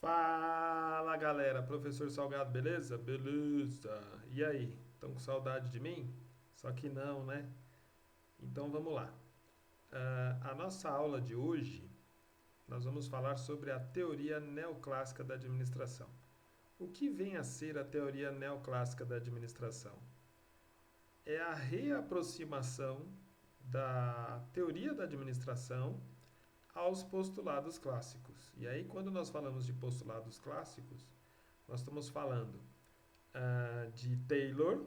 Fala galera, professor Salgado, beleza? Beleza. E aí, estão com saudade de mim? Só que não, né? Então vamos lá. A nossa aula de hoje, nós vamos falar sobre a teoria neoclássica da administração. O que vem a ser a teoria neoclássica da administração? É a reaproximação da teoria da administração aos postulados clássicos. E aí, quando nós falamos de postulados clássicos, nós estamos falando de Taylor,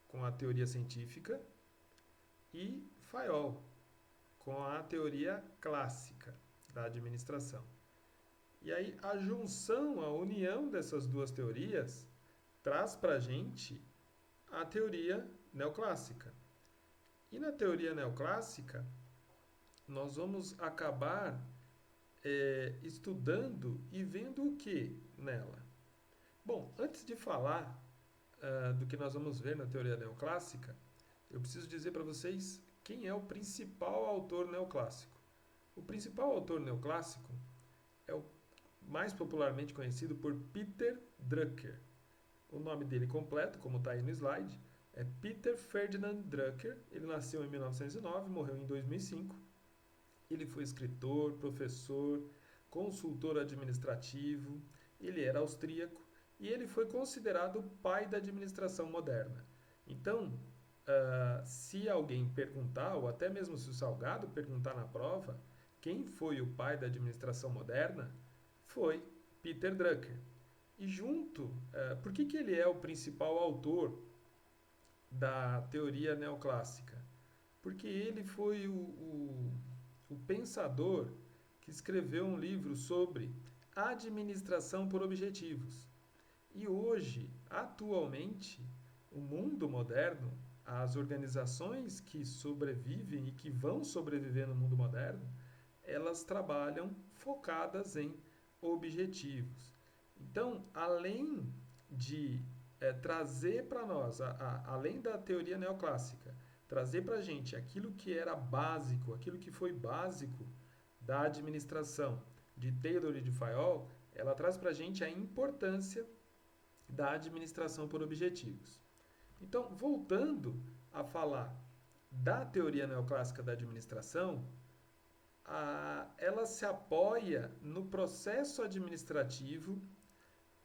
com a teoria científica, e Fayol, com a teoria clássica da administração. E aí, a junção, a união dessas duas teorias, traz para a gente a teoria neoclássica. E na teoria neoclássica, nós vamos acabar estudando e vendo o que nela? Bom, antes de falar do que nós vamos ver na teoria neoclássica, eu preciso dizer para vocês quem é o principal autor neoclássico. O principal autor neoclássico é o mais popularmente conhecido por Peter Drucker. O nome dele completo, como está aí no slide, é Peter Ferdinand Drucker. Ele nasceu em 1909, morreu em 2005. Ele foi escritor, professor, consultor administrativo, ele era austríaco e ele foi considerado o pai da administração moderna. Então, se alguém perguntar, ou até mesmo se o Salgado perguntar na prova, quem foi o pai da administração moderna, foi Peter Drucker. E junto, por que ele é o principal autor da teoria neoclássica? Porque ele foi o pensador que escreveu um livro sobre administração por objetivos. E hoje, atualmente, o mundo moderno, as organizações que sobrevivem e que vão sobreviver no mundo moderno, elas trabalham focadas em objetivos. Então, além de trazer para nós, além da teoria neoclássica, trazer para a gente aquilo que era básico, aquilo que foi básico da administração de Taylor e de Fayol, ela traz para a gente a importância da administração por objetivos. Então, voltando a falar da teoria neoclássica da administração, ela se apoia no processo administrativo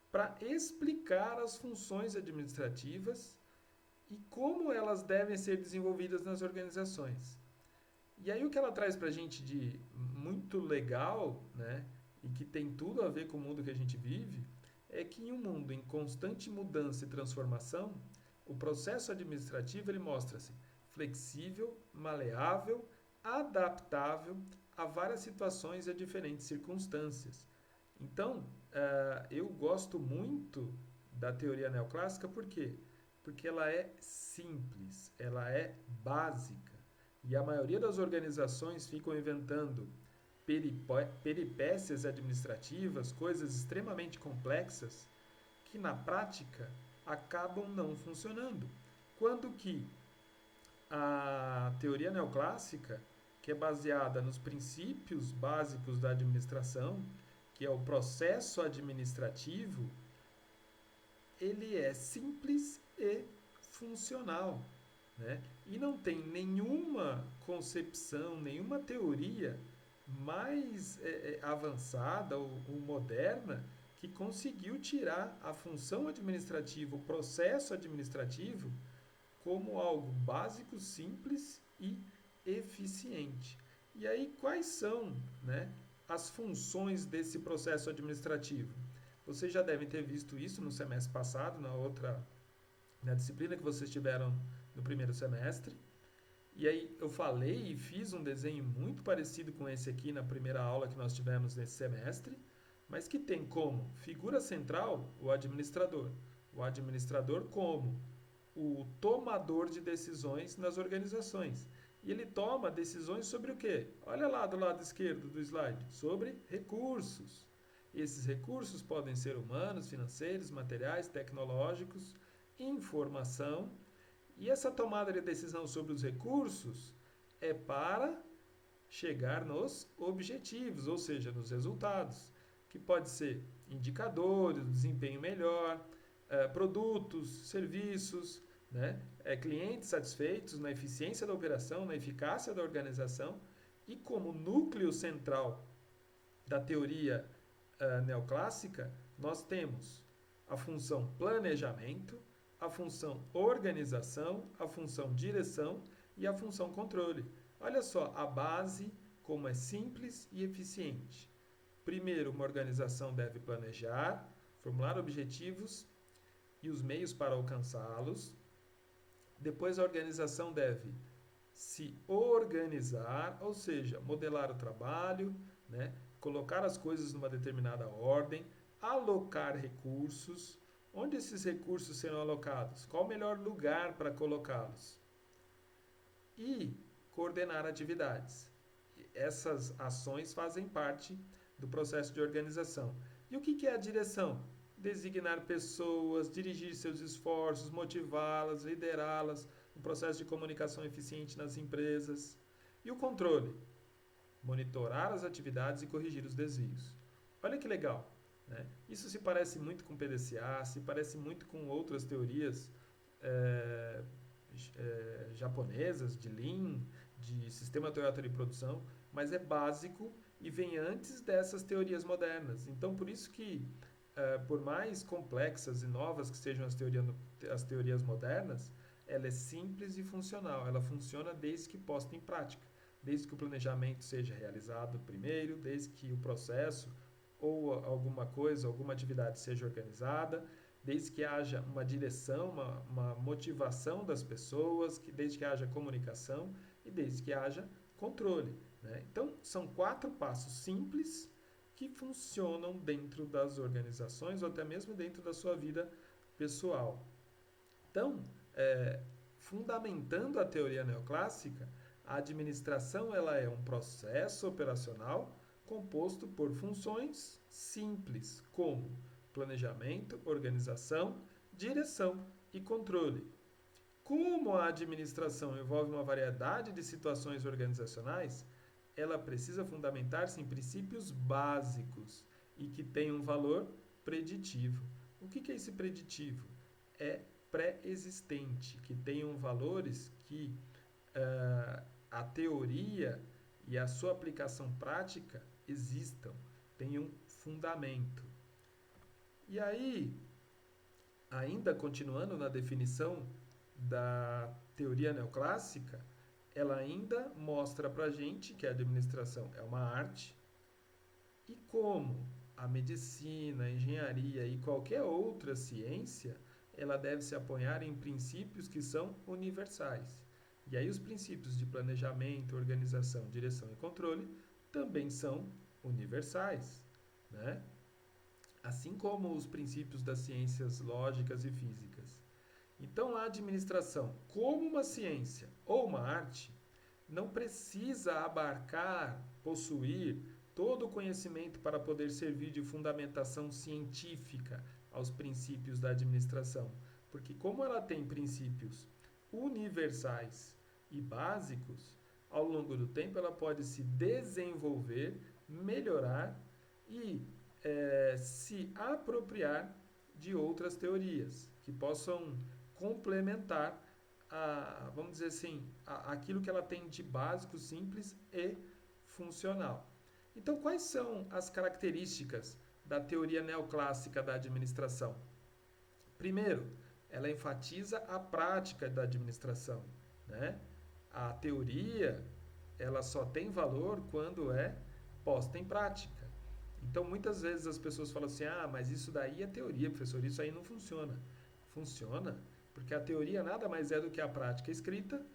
para explicar as funções administrativas e como elas devem ser desenvolvidas nas organizações. E aí o que ela traz para a gente de muito legal, né, e que tem tudo a ver com o mundo que a gente vive, é que em um mundo em constante mudança e transformação, o processo administrativo ele mostra-se flexível, maleável, adaptável a várias situações e a diferentes circunstâncias. Então, eu gosto muito da teoria neoclássica, por quê? Porque ela é simples, ela é básica. E a maioria das organizações ficam inventando peripécias administrativas, coisas extremamente complexas, que na prática acabam não funcionando. Quando que a teoria neoclássica, que é baseada nos princípios básicos da administração, que é o processo administrativo, ele é simples e funcional, né? E não tem nenhuma concepção, nenhuma teoria mais avançada ou moderna que conseguiu tirar a função administrativa, o processo administrativo, como algo básico, simples e eficiente. E aí, quais são, né, as funções desse processo administrativo? Vocês já devem ter visto isso no semestre passado, na disciplina que vocês tiveram no primeiro semestre. E aí eu falei e fiz um desenho muito parecido com esse aqui na primeira aula que nós tivemos nesse semestre, mas que tem como figura central o administrador. O administrador como o tomador de decisões nas organizações. E ele toma decisões sobre o quê? Olha lá do lado esquerdo do slide, sobre recursos. Esses recursos podem ser humanos, financeiros, materiais, tecnológicos, informação. E essa tomada de decisão sobre os recursos é para chegar nos objetivos, ou seja, nos resultados. que pode ser indicadores, desempenho melhor, produtos, serviços, né? Clientes satisfeitos na eficiência da operação, na eficácia da organização, e como núcleo central da teoria neoclássica, nós temos a função planejamento, a função organização, a função direção e a função controle. Olha só a base, como é simples e eficiente. Primeiro, uma organização deve planejar, formular objetivos e os meios para alcançá-los. Depois, a organização deve se organizar, ou seja, modelar o trabalho, né? Colocar as coisas numa determinada ordem, alocar recursos. Onde esses recursos serão alocados? Qual o melhor lugar para colocá-los? E coordenar atividades. Essas ações fazem parte do processo de organização. E o que é a direção? Designar pessoas, dirigir seus esforços, motivá-las, liderá-las, um processo de comunicação eficiente nas empresas. E o controle? Monitorar as atividades e corrigir os desvios. Olha que legal, né? Isso se parece muito com PDCA, se parece muito com outras teorias japonesas, de Lean, de sistema Toyota de produção, mas é básico e vem antes dessas teorias modernas. Então, por isso que, por mais complexas e novas que sejam as teorias modernas, ela é simples e funcional. Ela funciona desde que posta em prática, desde que o planejamento seja realizado primeiro, desde que o processo ou alguma coisa, alguma atividade seja organizada, desde que haja uma direção, uma motivação das pessoas, desde que haja comunicação e desde que haja controle, né? Então, são 4 passos simples que funcionam dentro das organizações ou até mesmo dentro da sua vida pessoal. Então, fundamentando a teoria neoclássica, a administração ela é um processo operacional composto por funções simples, como planejamento, organização, direção e controle. Como a administração envolve uma variedade de situações organizacionais, ela precisa fundamentar-se em princípios básicos e que tenham um valor preditivo. O que é esse preditivo? É pré-existente, que tenham valores que a teoria e a sua aplicação prática existam, tenham fundamento. E aí, ainda continuando na definição da teoria neoclássica, ela ainda mostra para a gente que a administração é uma arte e como a medicina, a engenharia e qualquer outra ciência, ela deve se apoiar em princípios que são universais. E aí os princípios de planejamento, organização, direção e controle também são universais, né? Assim como os princípios das ciências lógicas e físicas. Então, a administração, como uma ciência ou uma arte, não precisa abarcar, possuir todo o conhecimento para poder servir de fundamentação científica aos princípios da administração. Porque, como ela tem princípios universais e básicos, ao longo do tempo ela pode se desenvolver, melhorar e se apropriar de outras teorias que possam complementar vamos dizer assim, aquilo que ela tem de básico, simples e funcional. Então, quais são as características da teoria neoclássica da administração? Primeiro, ela enfatiza a prática da administração, né? A teoria, ela só tem valor quando é posta em prática. Então, muitas vezes as pessoas falam assim, mas isso daí é teoria, professor, isso aí não funciona. Funciona, porque a teoria nada mais é do que a prática escrita,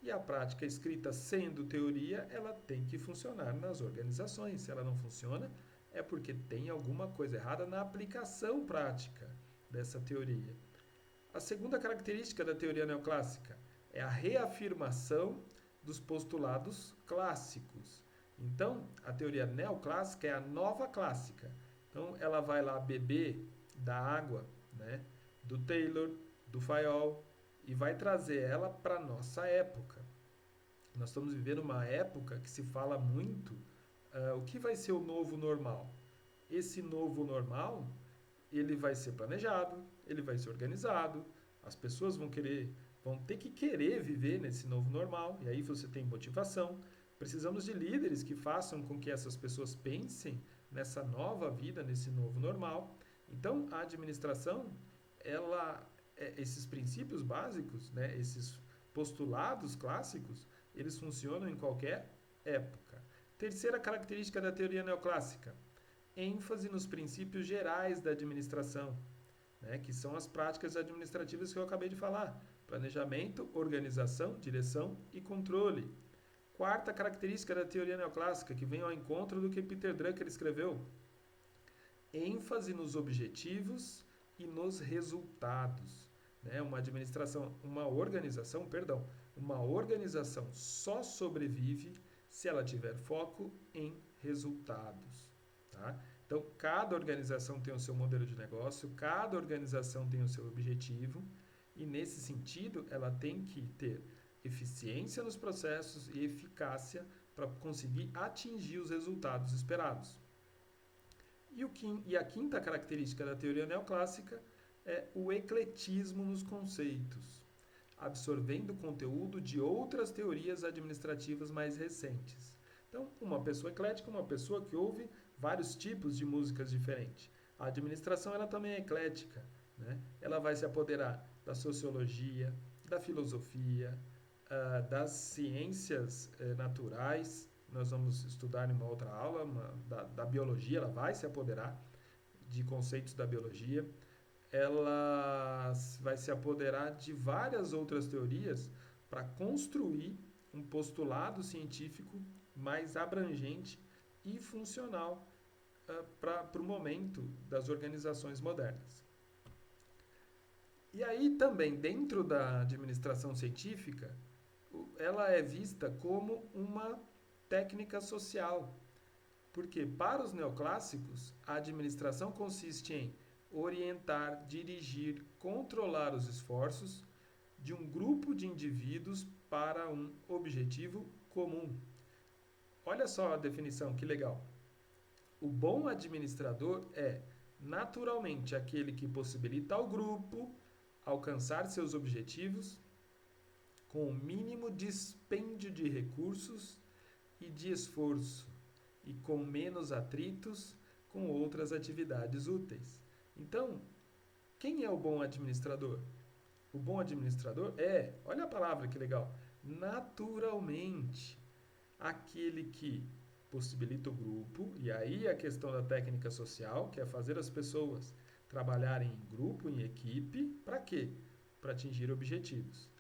e a prática escrita sendo teoria, ela tem que funcionar nas organizações. Se ela não funciona, é porque tem alguma coisa errada na aplicação prática dessa teoria. A segunda característica da teoria neoclássica é a reafirmação dos postulados clássicos. Então, a teoria neoclássica é a nova clássica. Então, ela vai lá beber da água, né, do Taylor, do Fayol, e vai trazer ela para a nossa época. Nós estamos vivendo uma época que se fala muito o que vai ser o novo normal. esse novo normal, ele vai ser planejado, ele vai ser organizado, as pessoas vão ter que querer viver nesse novo normal, e aí você tem motivação. Precisamos de líderes que façam com que essas pessoas pensem nessa nova vida, nesse novo normal. Então, a administração, esses princípios básicos, né, esses postulados clássicos, eles funcionam em qualquer época. Terceira característica da teoria neoclássica: ênfase nos princípios gerais da administração, né, que são as práticas administrativas que eu acabei de falar: planejamento, organização, direção e controle. Quarta característica da teoria neoclássica, que vem ao encontro do que Peter Drucker escreveu: ênfase nos objetivos e nos resultados. Né? Uma organização só sobrevive se ela tiver foco em resultados. Tá? Então, cada organização tem o seu modelo de negócio, cada organização tem o seu objetivo, e nesse sentido, ela tem que ter eficiência nos processos e eficácia para conseguir atingir os resultados esperados. E a quinta característica da teoria neoclássica é o ecletismo nos conceitos, absorvendo conteúdo de outras teorias administrativas mais recentes. Então, uma pessoa eclética é uma pessoa que ouve vários tipos de músicas diferentes. A administração ela também é eclética, né? Ela vai se apoderar da sociologia, da filosofia, das ciências naturais. Nós vamos estudar em uma outra aula da biologia. Ela vai se apoderar de conceitos da biologia. Ela vai se apoderar de várias outras teorias para construir um postulado científico mais abrangente e funcional para o momento das organizações modernas. E aí também, dentro da administração científica, ela é vista como uma técnica social. Porque para os neoclássicos, a administração consiste em orientar, dirigir, controlar os esforços de um grupo de indivíduos para um objetivo comum. Olha só a definição, que legal. O bom administrador é, naturalmente, aquele que possibilita ao grupo alcançar seus objetivos com o mínimo dispêndio de recursos e de esforço e com menos atritos com outras atividades úteis. Então, quem é o bom administrador? O bom administrador é, olha a palavra que legal, naturalmente, aquele que possibilita o grupo, e aí a questão da técnica social, que é fazer as pessoas trabalharem em grupo, em equipe, para quê? Para atingir objetivos.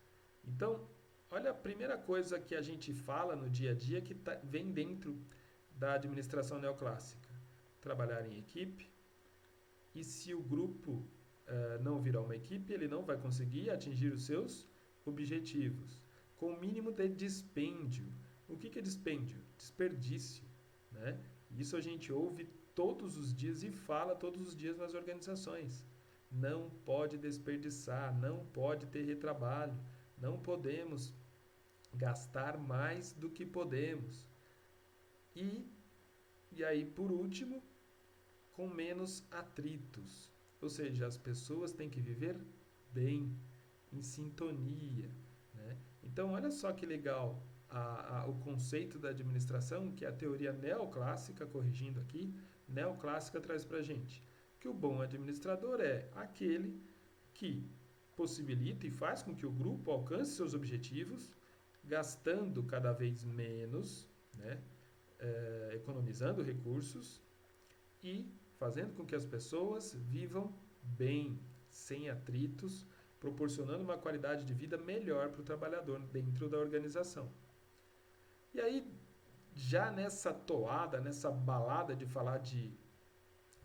Então, olha a primeira coisa que a gente fala no dia a dia que vem dentro da administração neoclássica: trabalhar em equipe. E se o grupo não virar uma equipe, ele não vai conseguir atingir os seus objetivos, com o mínimo de dispêndio. O que é dispêndio? Desperdício. Né? Isso a gente ouve todos os dias e fala todos os dias nas organizações. Não pode desperdiçar, não pode ter retrabalho, não podemos gastar mais do que podemos. E aí, por último, com menos atritos. Ou seja, as pessoas têm que viver bem, em sintonia. Né? Então, olha só que legal o conceito da administração que a teoria neoclássica, corrigindo aqui, neoclássica traz para a gente. Que o bom administrador é aquele que possibilita e faz com que o grupo alcance seus objetivos, gastando cada vez menos, né? Economizando recursos e fazendo com que as pessoas vivam bem, sem atritos, proporcionando uma qualidade de vida melhor para o trabalhador dentro da organização. E aí, já nessa toada, nessa balada de falar de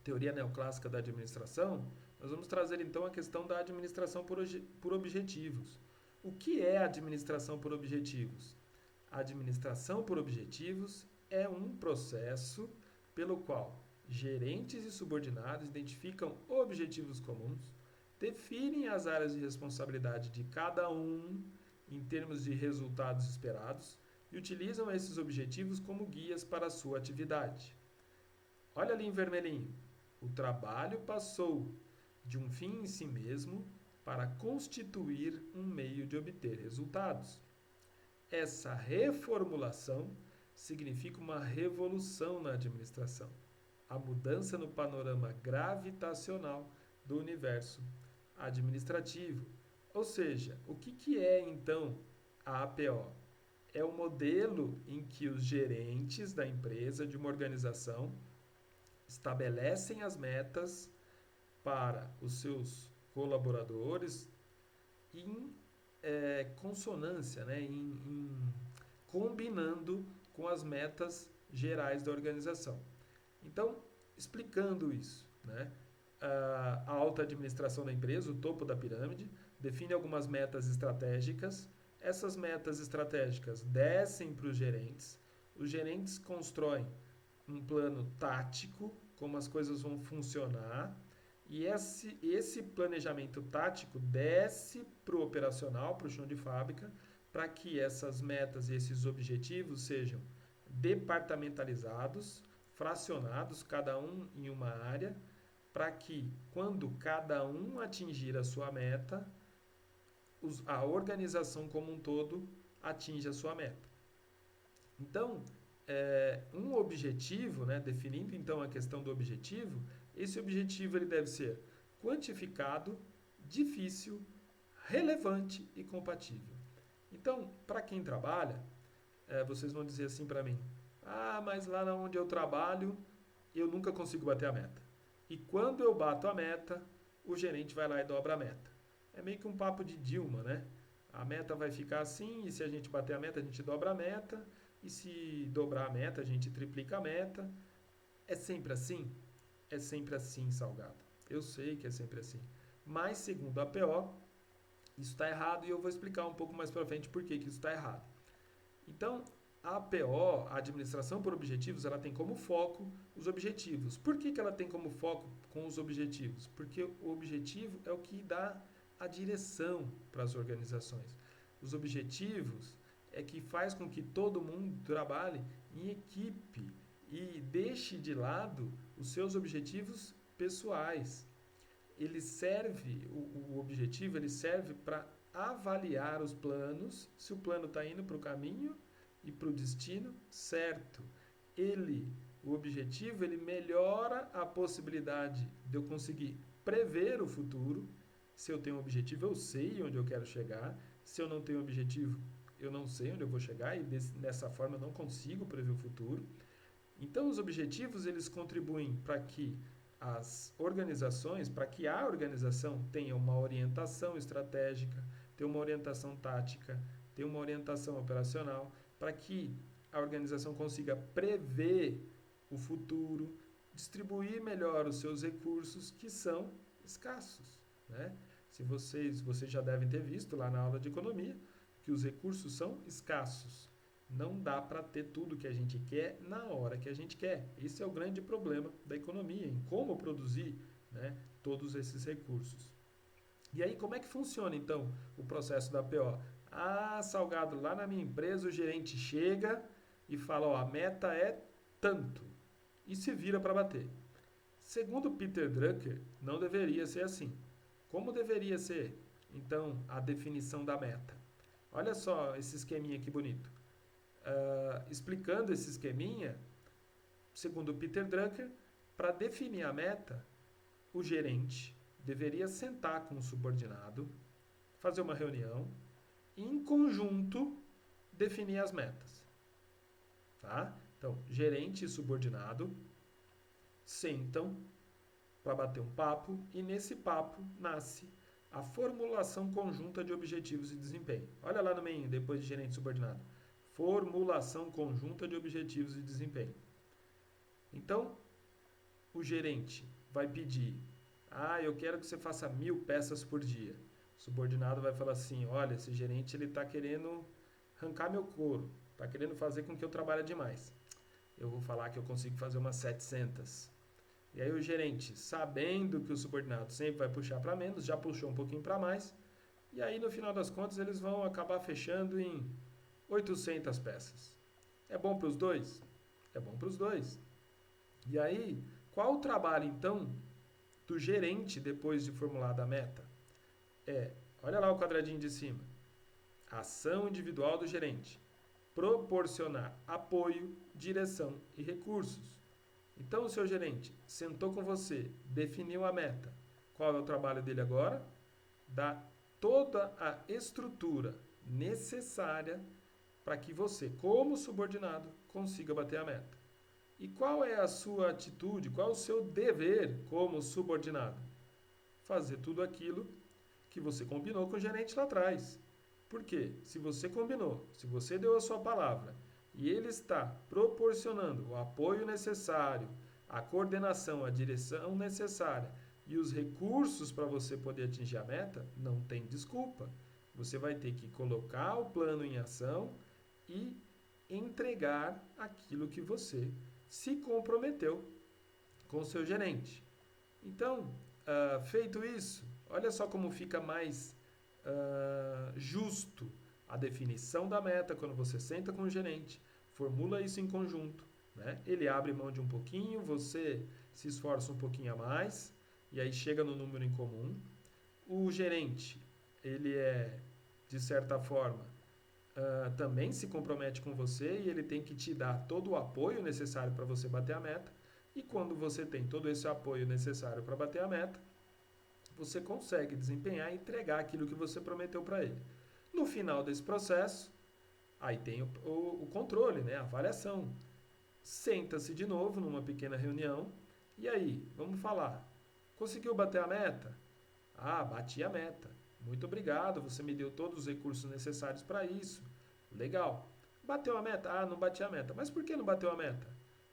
teoria neoclássica da administração, nós vamos trazer então a questão da administração por objetivos. O que é a administração por objetivos? A administração por objetivos é um processo pelo qual gerentes e subordinados identificam objetivos comuns, definem as áreas de responsabilidade de cada um em termos de resultados esperados e utilizam esses objetivos como guias para a sua atividade. Olha ali em vermelhinho. O trabalho passou de um fim em si mesmo para constituir um meio de obter resultados. Essa reformulação significa uma revolução na administração, a mudança no panorama gravitacional do universo administrativo. Ou seja, o que é então a APO? É o modelo em que os gerentes da empresa, de uma organização, estabelecem as metas para os seus colaboradores em consonância, né, combinando com as metas gerais da organização. Então, explicando isso, né, a alta administração da empresa, o topo da pirâmide, define algumas metas estratégicas. Essas metas estratégicas descem para os gerentes constroem um plano tático, como as coisas vão funcionar, e esse planejamento tático desce para o operacional, para o chão de fábrica, para que essas metas e esses objetivos sejam departamentalizados, fracionados, cada um em uma área, para que, quando cada um atingir a sua meta, a organização como um todo atinja a sua meta. Então, um objetivo, né, definindo então a questão do objetivo, esse objetivo ele deve ser quantificado, difícil, relevante e compatível. Então, para quem trabalha, vocês vão dizer assim para mim: ah, mas lá onde eu trabalho, eu nunca consigo bater a meta. E quando eu bato a meta, o gerente vai lá e dobra a meta. É meio que um papo de Dilma, né? A meta vai ficar assim, e se a gente bater a meta, a gente dobra a meta, e se dobrar a meta, a gente triplica a meta. É sempre assim? É sempre assim, Salgado. Eu sei que é sempre assim. Mas, segundo a APO, isso está errado e eu vou explicar um pouco mais para frente por que isso está errado. Então, a APO, a Administração por Objetivos, ela tem como foco os objetivos. Por que ela tem como foco com os objetivos? Porque o objetivo é o que dá a direção para as organizações. Os objetivos é que faz com que todo mundo trabalhe em equipe e deixe de lado os seus objetivos pessoais. Ele serve, o objetivo, ele serve para avaliar os planos, se o plano está indo para o caminho e para o destino certo. O objetivo, ele melhora a possibilidade de eu conseguir prever o futuro. Se eu tenho um objetivo, eu sei onde eu quero chegar. Se eu não tenho objetivo, eu não sei onde eu vou chegar e dessa forma eu não consigo prever o futuro. Então, os objetivos, eles contribuem para que as organizações, para que a organização tenha uma orientação estratégica, tenha uma orientação tática, tenha uma orientação operacional, para que a organização consiga prever o futuro, distribuir melhor os seus recursos, que são escassos, né? Se vocês já devem ter visto lá na aula de economia, que os recursos são escassos. Não dá para ter tudo que a gente quer na hora que a gente quer. Esse é o grande problema da economia, em como produzir, né, todos esses recursos. E aí, como é que funciona, então, o processo da APO? Ah, Salgado, lá na minha empresa o gerente chega e fala, ó, a meta é tanto, e se vira para bater. Segundo Peter Drucker, não deveria ser assim. Como deveria ser, então, a definição da meta? Olha só esse esqueminha que bonito. Explicando esse esqueminha, segundo Peter Drucker, para definir a meta, o gerente deveria sentar com o subordinado, fazer uma reunião e, em conjunto, definir as metas. Tá? Então, gerente e subordinado sentam para bater um papo e, nesse papo, nasce a formulação conjunta de objetivos e desempenho. Olha lá no meio, depois de gerente e subordinado. Formulação conjunta de objetivos e desempenho. Então, o gerente vai pedir, eu quero que você faça 1000 peças por dia. O subordinado vai falar assim, olha, esse gerente está querendo arrancar meu couro, está querendo fazer com que eu trabalhe demais. Eu vou falar que eu consigo fazer umas 700. E aí o gerente, sabendo que o subordinado sempre vai puxar para menos, já puxou um pouquinho para mais, e aí no final das contas eles vão acabar fechando em 800 peças. É bom para os dois? É bom para os dois. E aí, qual o trabalho, então, do gerente depois de formulada a meta? Olha lá o quadradinho de cima. Ação individual do gerente. Proporcionar apoio, direção e recursos. Então, o seu gerente sentou com você, definiu a meta. Qual é o trabalho dele agora? Dar toda a estrutura necessária para que você, como subordinado, consiga bater a meta. E qual é a sua atitude, qual é o seu dever como subordinado? Fazer tudo aquilo que você combinou com o gerente lá atrás. Por quê? Se você combinou, se você deu a sua palavra e ele está proporcionando o apoio necessário, a coordenação, a direção necessária e os recursos para você poder atingir a meta, não tem desculpa. Você vai ter que colocar o plano em ação e entregar aquilo que você se comprometeu com o seu gerente. Então, feito isso, olha só como fica mais justo a definição da meta quando você senta com o gerente, formula isso em conjunto, né? Ele abre mão de um pouquinho, você se esforça um pouquinho a mais e aí chega no número em comum. O gerente, ele de certa forma, também se compromete com você e ele tem que te dar todo o apoio necessário para você bater a meta. E quando você tem todo esse apoio necessário para bater a meta, você consegue desempenhar e entregar aquilo que você prometeu para ele. No final desse processo, aí tem o controle, né? A avaliação. Senta-se de novo numa pequena reunião e aí, vamos falar. Conseguiu bater a meta? Ah, bati a meta. Muito obrigado, você me deu todos os recursos necessários para isso. Legal. Bateu a meta? Ah, não bati a meta. Mas por que não bateu a meta?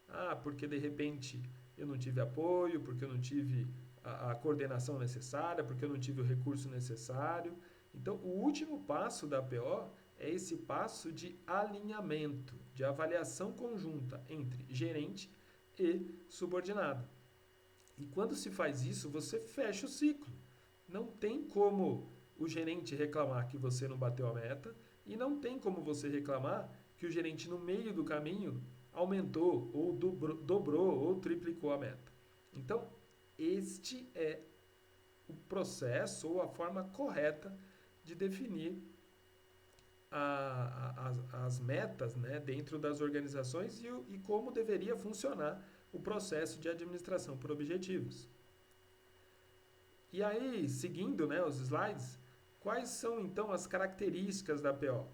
Ah, porque de repente eu não tive apoio, porque eu não tive a coordenação necessária, porque eu não tive o recurso necessário. Então, o último passo da APO é esse passo de alinhamento, de avaliação conjunta entre gerente e subordinado. E quando se faz isso, você fecha o ciclo. Não tem como o gerente reclamar que você não bateu a meta e não tem como você reclamar que o gerente no meio do caminho aumentou ou dobrou ou triplicou a meta. Então, este é o processo ou a forma correta de definir as metas, né, dentro das organizações e como deveria funcionar o processo de administração por objetivos. E aí, seguindo, né, os slides, quais são então as características da APO?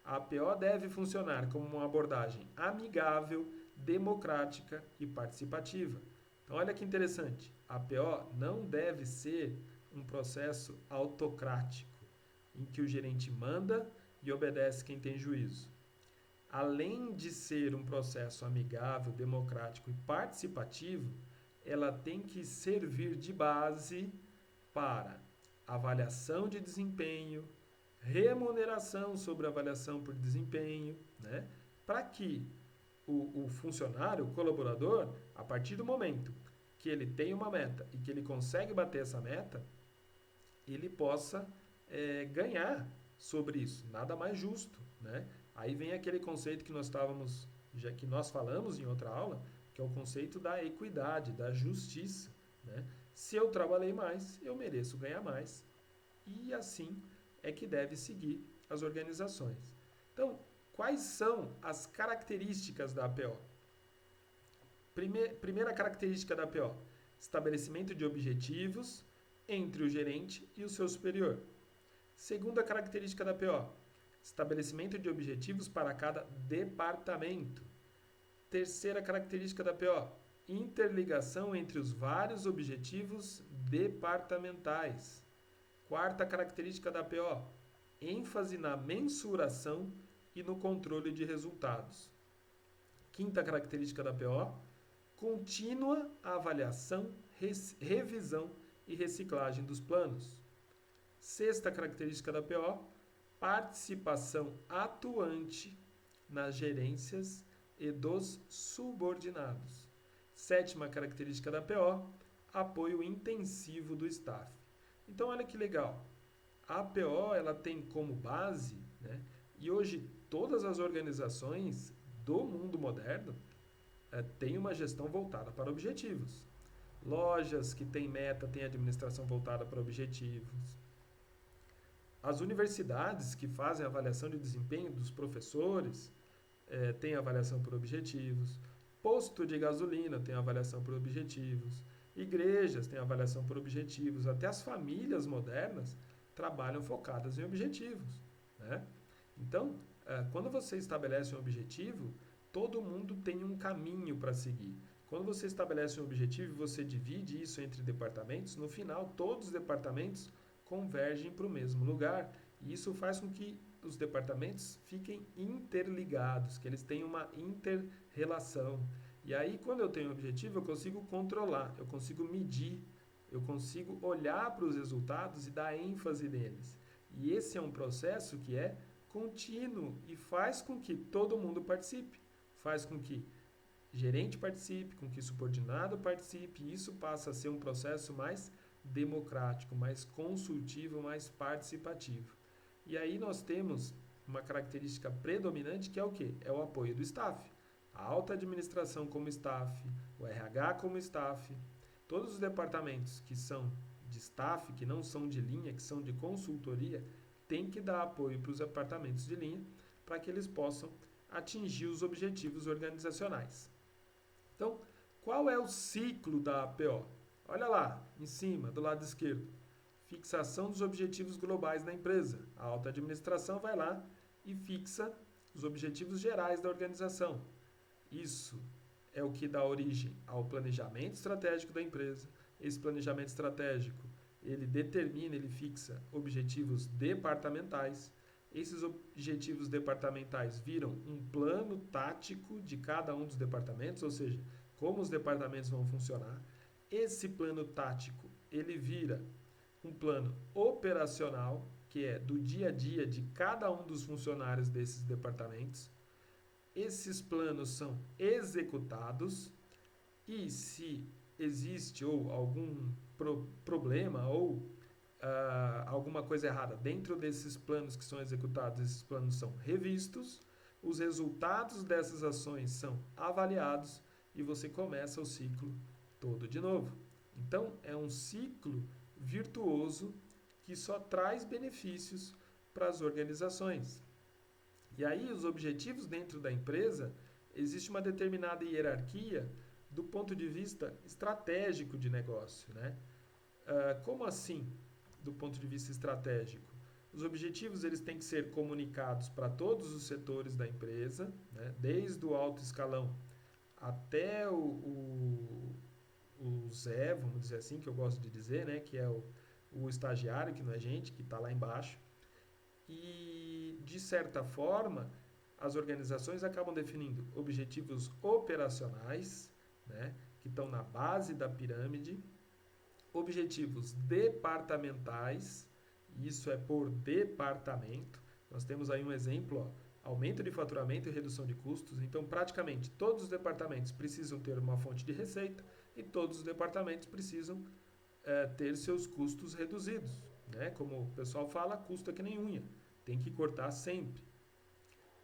A APO deve funcionar como uma abordagem amigável, democrática e participativa. Então, olha que interessante. A APO não deve ser um processo autocrático, em que o gerente manda e obedece quem tem juízo. Além de ser um processo amigável, democrático e participativo, ela tem que servir de base para avaliação de desempenho, remuneração sobre avaliação por desempenho, né? Para que o funcionário, o colaborador, a partir do momento que ele tem uma meta e que ele consegue bater essa meta, ele possa ganhar sobre isso. Nada mais justo, né? Aí vem aquele conceito que que nós falamos em outra aula, que é o conceito da equidade, da justiça, né? Se eu trabalhei mais, eu mereço ganhar mais. E assim é que deve seguir as organizações. Então, quais são as características da APO? Primeira característica da APO: estabelecimento de objetivos entre o gerente e o seu superior. Segunda característica da APO: estabelecimento de objetivos para cada departamento. Terceira característica da APO: interligação entre os vários objetivos departamentais. Quarta característica da APO: ênfase na mensuração e no controle de resultados. Quinta característica da APO: contínua avaliação, revisão e reciclagem dos planos. Sexta característica da APO: participação atuante nas gerências e dos subordinados. Sétima característica da APO: apoio intensivo do staff. Então, olha que legal. A APO ela tem como base, né, e hoje todas as organizações do mundo moderno, tem uma gestão voltada para objetivos. Lojas que têm meta têm administração voltada para objetivos. As universidades que fazem avaliação de desempenho dos professores têm avaliação por objetivos. Posto de gasolina tem avaliação por objetivos. Igrejas têm avaliação por objetivos. Até as famílias modernas trabalham focadas em objetivos, né? Então, quando você estabelece um objetivo, todo mundo tem um caminho para seguir. Quando você estabelece um objetivo e você divide isso entre departamentos, no final todos os departamentos convergem para o mesmo lugar. E isso faz com que os departamentos fiquem interligados, que eles tenham uma inter-relação. E aí, quando eu tenho um objetivo, eu consigo controlar, eu consigo medir, eu consigo olhar para os resultados e dar ênfase neles. E esse é um processo que é contínuo e faz com que todo mundo participe, faz com que gerente participe, com que subordinado participe, e isso passa a ser um processo mais democrático, mais consultivo, mais participativo. E aí nós temos uma característica predominante que é o quê? É o apoio do staff. A alta administração como staff, o RH como staff, todos os departamentos que são de staff, que não são de linha, que são de consultoria, têm que dar apoio para os departamentos de linha para que eles possam atingir os objetivos organizacionais. Então, qual é o ciclo da APO? Olha lá, em cima, do lado esquerdo. Fixação dos objetivos globais da empresa. A alta administração vai lá e fixa os objetivos gerais da organização. Isso é o que dá origem ao planejamento estratégico da empresa. Esse planejamento estratégico, ele determina, ele fixa objetivos departamentais. Esses objetivos departamentais viram um plano tático de cada um dos departamentos, ou seja, como os departamentos vão funcionar. Esse plano tático, ele vira um plano operacional, que é do dia a dia de cada um dos funcionários desses departamentos. Esses planos são executados e se existe ou algum problema ou alguma coisa errada dentro desses planos que são executados, esses planos são revistos, os resultados dessas ações são avaliados e você começa o ciclo todo de novo. Então, é um ciclo virtuoso que só traz benefícios para as organizações. E aí, os objetivos dentro da empresa, existe uma determinada hierarquia do ponto de vista estratégico de negócio, né? Como assim, do ponto de vista estratégico? Os objetivos eles têm que ser comunicados para todos os setores da empresa, né? Desde o alto escalão até o Zé, vamos dizer assim, que eu gosto de dizer, né? Que é o estagiário, que não é gente, que está lá embaixo. E, de certa forma, as organizações acabam definindo objetivos operacionais, né, que estão na base da pirâmide, objetivos departamentais, isso é por departamento. Nós temos aí um exemplo, aumento de faturamento e redução de custos. Então, praticamente, todos os departamentos precisam ter uma fonte de receita e todos os departamentos precisam ter seus custos reduzidos, né? Como o pessoal fala, custo é que nem unha, tem que cortar sempre.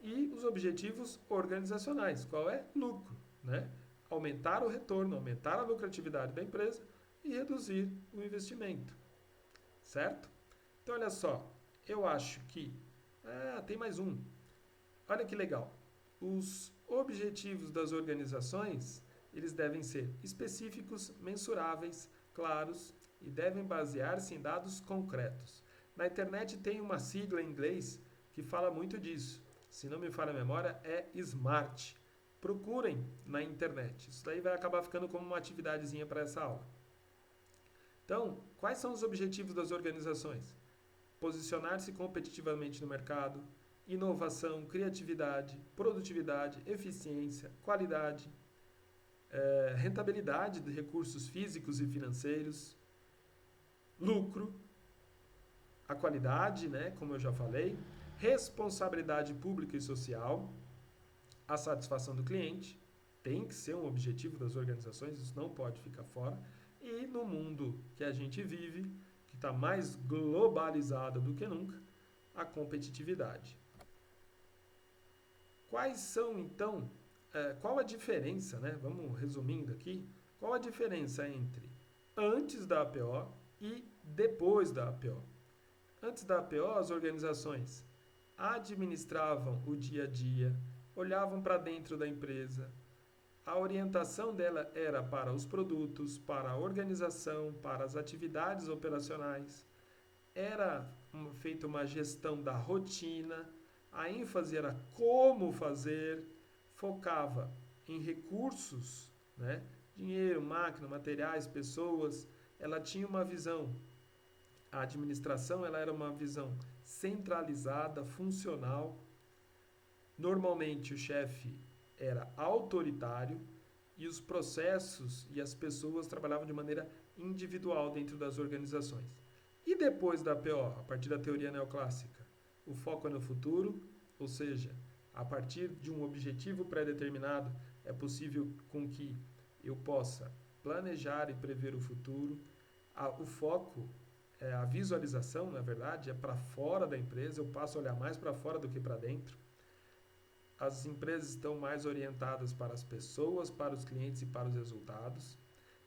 E os objetivos organizacionais, qual é? Lucro, né? Aumentar o retorno, aumentar a lucratividade da empresa e reduzir o investimento, certo? Então, olha só, eu acho que... tem mais um. Olha que legal. Os objetivos das organizações, eles devem ser específicos, mensuráveis, claros e devem basear-se em dados concretos. Na internet tem uma sigla em inglês que fala muito disso. Se não me falha a memória, é SMART. Procurem na internet. Isso daí vai acabar ficando como uma atividadezinha para essa aula. Então, quais são os objetivos das organizações? Posicionar-se competitivamente no mercado, inovação, criatividade, produtividade, eficiência, qualidade, rentabilidade de recursos físicos e financeiros, lucro, a qualidade, né, como eu já falei, responsabilidade pública e social, a satisfação do cliente, tem que ser um objetivo das organizações, isso não pode ficar fora. E no mundo que a gente vive, que está mais globalizado do que nunca, a competitividade. Quais são, então, qual a diferença, né? Vamos resumindo aqui, qual a diferença entre antes da APO e depois da APO? Antes da APO, as organizações administravam o dia a dia, olhavam para dentro da empresa. A orientação dela era para os produtos, para a organização, para as atividades operacionais. Era feita uma gestão da rotina, a ênfase era como fazer, focava em recursos, né? Dinheiro, máquina, materiais, pessoas. Ela tinha uma visão. A administração ela era uma visão centralizada, funcional. Normalmente o chefe era autoritário e os processos e as pessoas trabalhavam de maneira individual dentro das organizações. E depois da PO, a partir da teoria neoclássica, o foco é no futuro, ou seja, a partir de um objetivo pré-determinado, é possível com que eu possa planejar e prever o futuro. O foco, a visualização, na verdade, é para fora da empresa, eu passo a olhar mais para fora do que para dentro. As empresas estão mais orientadas para as pessoas, para os clientes e para os resultados.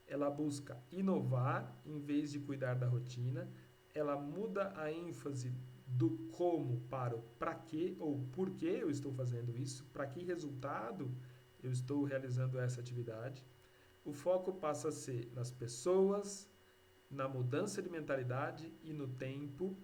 Ela busca inovar em vez de cuidar da rotina. Ela muda a ênfase do como para o para quê ou por que eu estou fazendo isso, para que resultado eu estou realizando essa atividade. O foco passa a ser nas pessoas, na mudança de mentalidade e no tempo.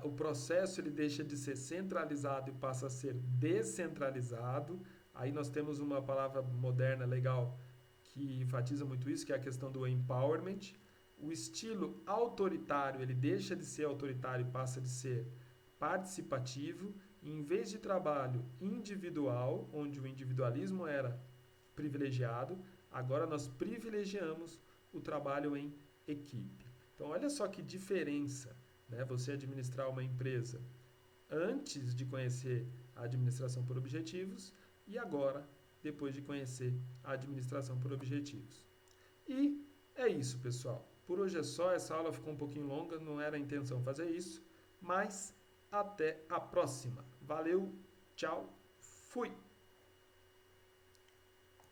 O processo ele deixa de ser centralizado e passa a ser descentralizado. Aí nós temos uma palavra moderna legal que enfatiza muito isso, que é a questão do empowerment. O estilo autoritário ele deixa de ser autoritário e passa de ser participativo. E em vez de trabalho individual, onde o individualismo era privilegiado, agora nós privilegiamos o trabalho em equipe. Então olha só que diferença, né? Você administrar uma empresa antes de conhecer a administração por objetivos e agora depois de conhecer a administração por objetivos. E é isso, pessoal. Por hoje é só, essa aula ficou um pouquinho longa, não era a intenção fazer isso, mas até a próxima. Valeu, tchau, fui!